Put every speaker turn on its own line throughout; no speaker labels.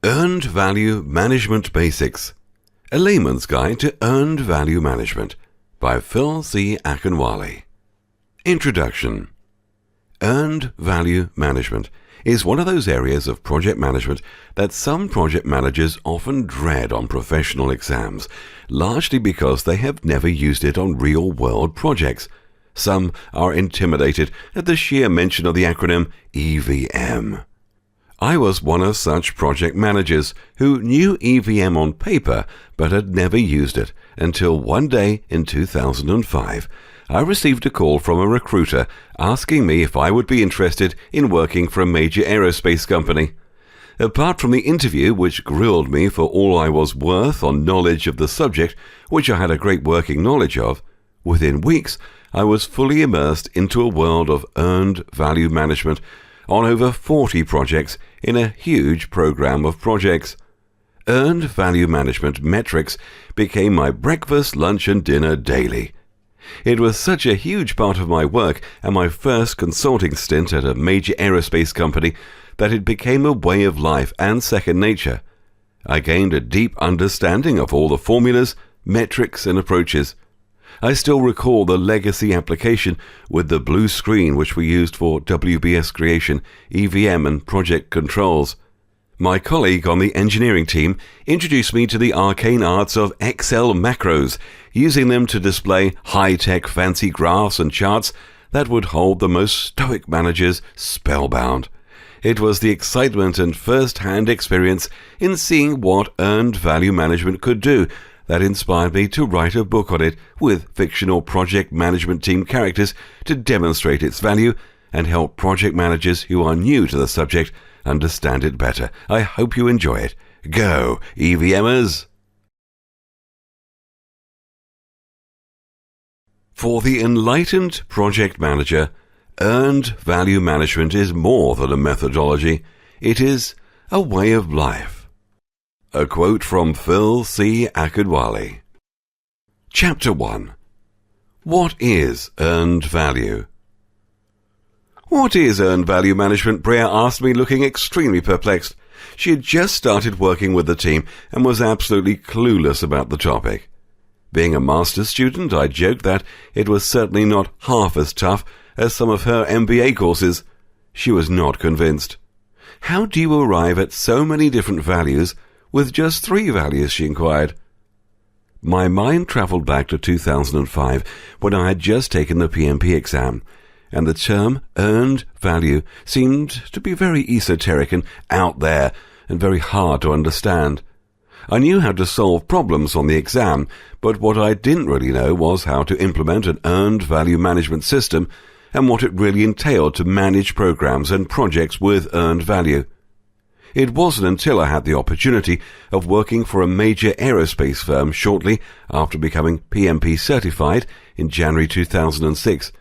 Earned Value Management Basics, A Layman's Guide to Earned Value Management by Phil C. Akinwale. Introduction. Earned Value Management is one of those areas of project management that some project managers often dread on professional exams, largely because they have never used it on real-world projects. Some are intimidated at the sheer mention of the acronym EVM. I was one of such project managers who knew EVM on paper but had never used it until one day in 2005. I received a call from a recruiter asking me if I would be interested in working for a major aerospace company. Apart from the interview, which grilled me for all I was worth on knowledge of the subject, which I had a great working knowledge of, within weeks I was fully immersed into a world of earned value management on over 40 projects in a huge program of projects. Earned value management metrics became my breakfast, lunch and dinner daily. It was such a huge part of my work and my first consulting stint at a major aerospace company that it became a way of life and second nature. I gained a deep understanding of all the formulas, metrics and approaches. I still recall the legacy application with the blue screen which we used for WBS creation, EVM and project controls. My colleague on the engineering team introduced me to the arcane arts of Excel macros, using them to display high-tech fancy graphs and charts that would hold the most stoic managers spellbound. It was the excitement and first-hand experience in seeing what earned value management could do that inspired me to write a book on it with fictional project management team characters to demonstrate its value and help project managers who are new to the subject understand it better. I hope you enjoy it. Go, EVMers! For the enlightened project manager, earned value management is more than a methodology. It is a way of life. A quote from Phil C. Akinwale. Chapter 1. What is earned value? What is earned value management? Brea asked me, looking extremely perplexed. She had just started working with the team and was absolutely clueless about the topic. Being a master's student, I joked that it was certainly not half as tough as some of her MBA courses. She was not convinced. How do you arrive at so many different values with just 3 values? She inquired. My mind travelled back to 2005 when I had just taken the PMP exam, and the term earned value seemed to be very esoteric and out there and very hard to understand. I knew how to solve problems on the exam, but what I didn't really know was how to implement an earned value management system and what it really entailed to manage programs and projects with earned value. It wasn't until I had the opportunity of working for a major aerospace firm shortly after becoming PMP certified in January 2006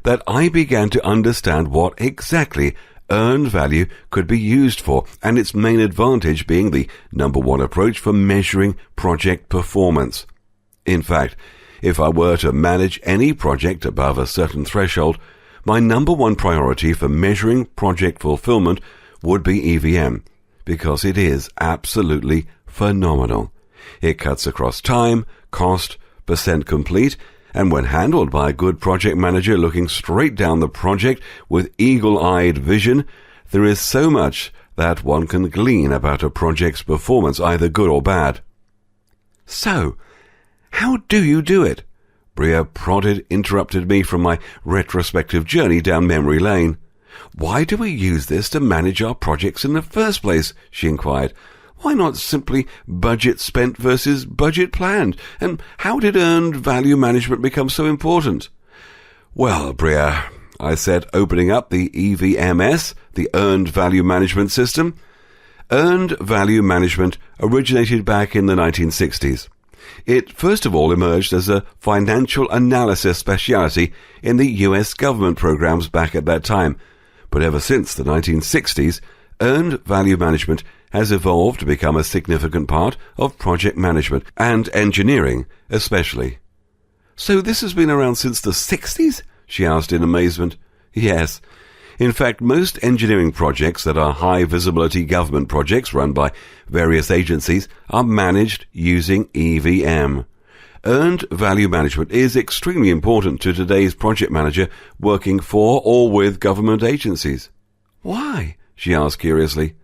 that I began to understand what exactly earned value could be used for, and its main advantage being the number one approach for measuring project performance. In fact, if I were to manage any project above a certain threshold, my number one priority for measuring project fulfillment would be EVM, because it is absolutely phenomenal. It cuts across time, cost, percent complete, and when handled by a good project manager looking straight down the project with eagle-eyed vision, there is so much that one can glean about a project's performance, either good or bad. So, how do you do it? Brea interrupted me from my retrospective journey down memory lane. Why do we use this to manage our projects in the first place? She inquired. Why not simply budget spent versus budget planned? And how did earned value management become so important? Well, Brea, I said, opening up the EVMS, the Earned Value Management System. Earned value management originated back in the 1960s. It first of all emerged as a financial analysis specialty in the US government programs back at that time, but ever since the 1960s, earned value management has evolved to become a significant part of project management and engineering especially. So this has been around since the 60s? She asked in amazement. Yes. In fact, most engineering projects that are high-visibility government projects run by various agencies are managed using EVM. Earned value management is extremely important to today's project manager working for or with government agencies. Why? She asked curiously.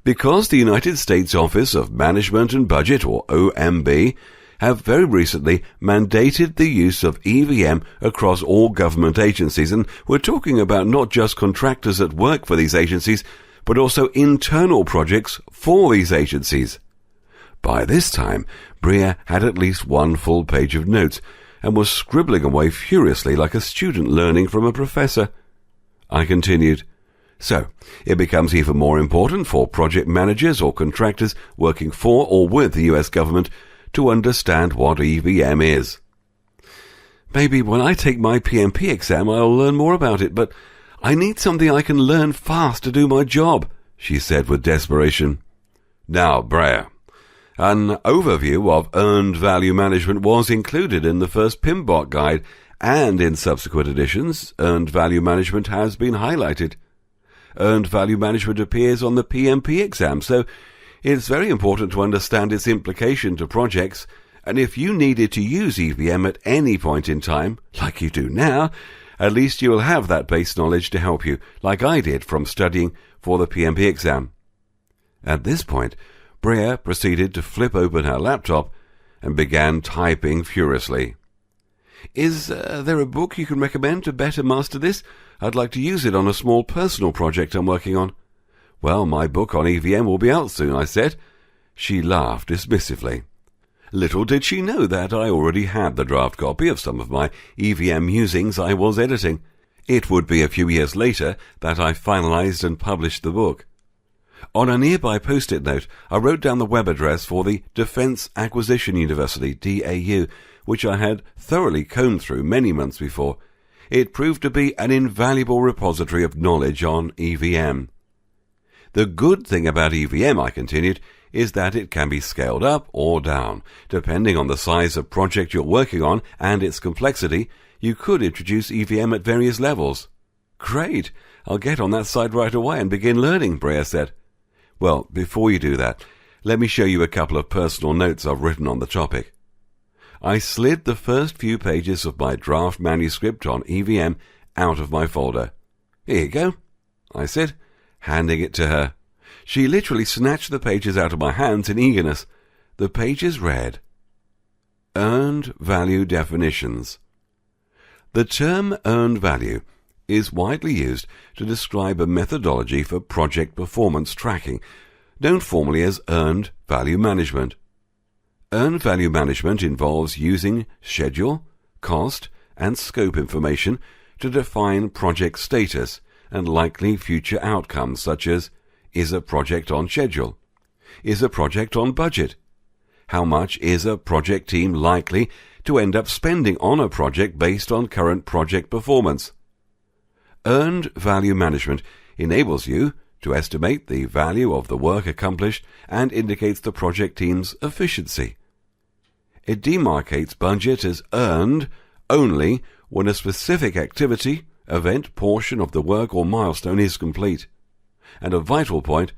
Because the United States Office of Management and Budget, or OMB, have very recently mandated the use of EVM across all government agencies, and we're talking about not just contractors that work for these agencies, but also internal projects for these agencies. By this time, Bria had at least one full page of notes and was scribbling away furiously like a student learning from a professor. I continued. So, it becomes even more important for project managers or contractors working for or with the US government to understand what EVM is. Maybe when I take my PMP exam I'll learn more about it, but I need something I can learn fast to do my job, she said with desperation. Now, Brea, an overview of earned value management was included in the first PMBOK guide, and in subsequent editions, earned value management has been highlighted. Earned value management appears on the PMP exam, so it's very important to understand its implication to projects, and if you needed to use EVM at any point in time, like you do now, at least you will have that base knowledge to help you, like I did from studying for the PMP exam. At this point, Brea proceeded to flip open her laptop and began typing furiously. Is there a book you can recommend to better master this? I'd like to use it on a small personal project I'm working on. Well, my book on EVM will be out soon, I said. She laughed dismissively. Little did she know that I already had the draft copy of some of my EVM musings I was editing. It would be a few years later that I finalized and published the book. On a nearby post-it note, I wrote down the web address for the Defense Acquisition University, DAU, which I had thoroughly combed through many months before. It proved to be an invaluable repository of knowledge on EVM. The good thing about EVM, I continued, is that it can be scaled up or down. Depending on the size of project you're working on and its complexity, you could introduce EVM at various levels. Great! I'll get on that side right away and begin learning, Brea said. Well, before you do that, let me show you a couple of personal notes I've written on the topic. I slid the first few pages of my draft manuscript on EVM out of my folder. Here you go, I said, handing it to her. She literally snatched the pages out of my hands in eagerness. The pages read, Earned Value Definitions. The term earned value is widely used to describe a methodology for project performance tracking, known formally as earned value management. Earned value management involves using schedule, cost, and scope information to define project status and likely future outcomes such as, is a project on schedule? Is a project on budget? How much is a project team likely to end up spending on a project based on current project performance? Earned value management enables you to estimate the value of the work accomplished and indicates the project team's efficiency. It demarcates budget as earned only when a specific activity, event, portion of the work or milestone is complete. And a vital point,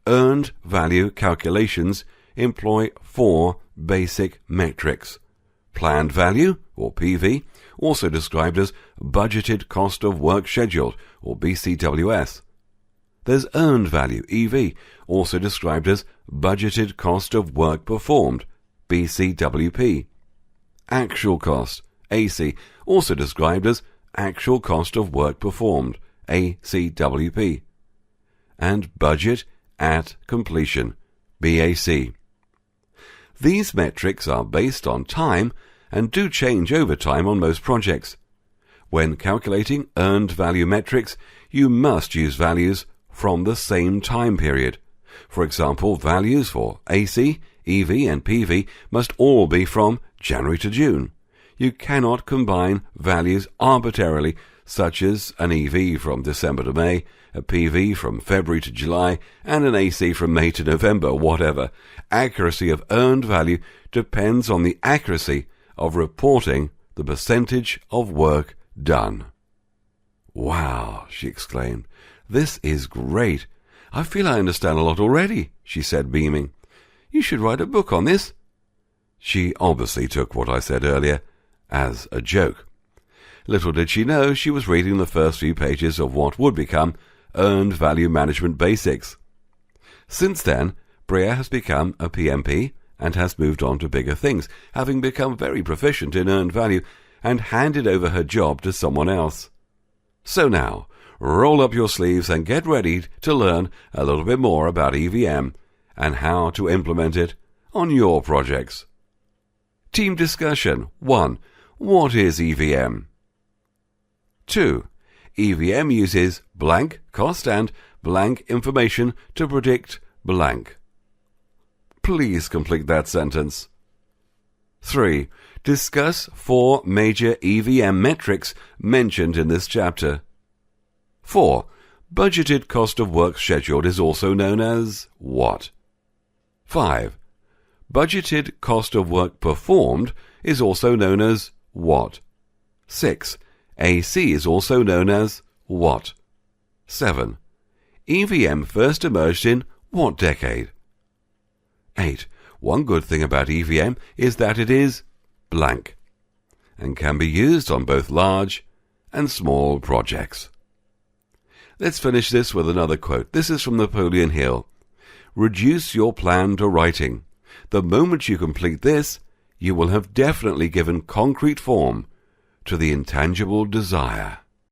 earned value calculations employ 4 basic metrics. Planned value, or PV, also described as budgeted cost of work scheduled, or BCWS. There's earned value, EV, also described as budgeted cost of work performed, BCWP. Actual cost, AC, also described as actual cost of work performed, ACWP. And budget at completion, BAC. These metrics are based on time and do change over time on most projects. When calculating earned value metrics, you must use values from the same time period. For example, values for AC, EV, and PV must all be from January to June. You cannot combine values arbitrarily, such as an EV from December to May, a PV from February to July, and an AC from May to November, whatever. Accuracy of earned value depends on the accuracy of reporting the percentage of work done. "Wow," she exclaimed. "This is great. I feel I understand a lot already," she said, beaming. "You should write a book on this." She obviously took what I said earlier as a joke. Little did she know she was reading the first few pages of what would become Earned Value Management Basics. Since then, Brea has become a PMP and has moved on to bigger things, having become very proficient in earned value and handed over her job to someone else. So now, roll up your sleeves and get ready to learn a little bit more about EVM and how to implement it on your projects. Team discussion. 1. What is EVM? 2. EVM uses blank cost and blank information to predict blank. Please complete that sentence. 3. Discuss 4 major EVM metrics mentioned in this chapter. 4. Budgeted cost of work scheduled is also known as what? 5. Budgeted cost of work performed is also known as what? 6. AC is also known as what? 7. EVM first emerged in what decade? 8. One good thing about EVM is that it is blank and can be used on both large and small projects. Let's finish this with another quote. This is from Napoleon Hill. "Reduce your plan to writing. The moment you complete this, you will have definitely given concrete form to the intangible desire."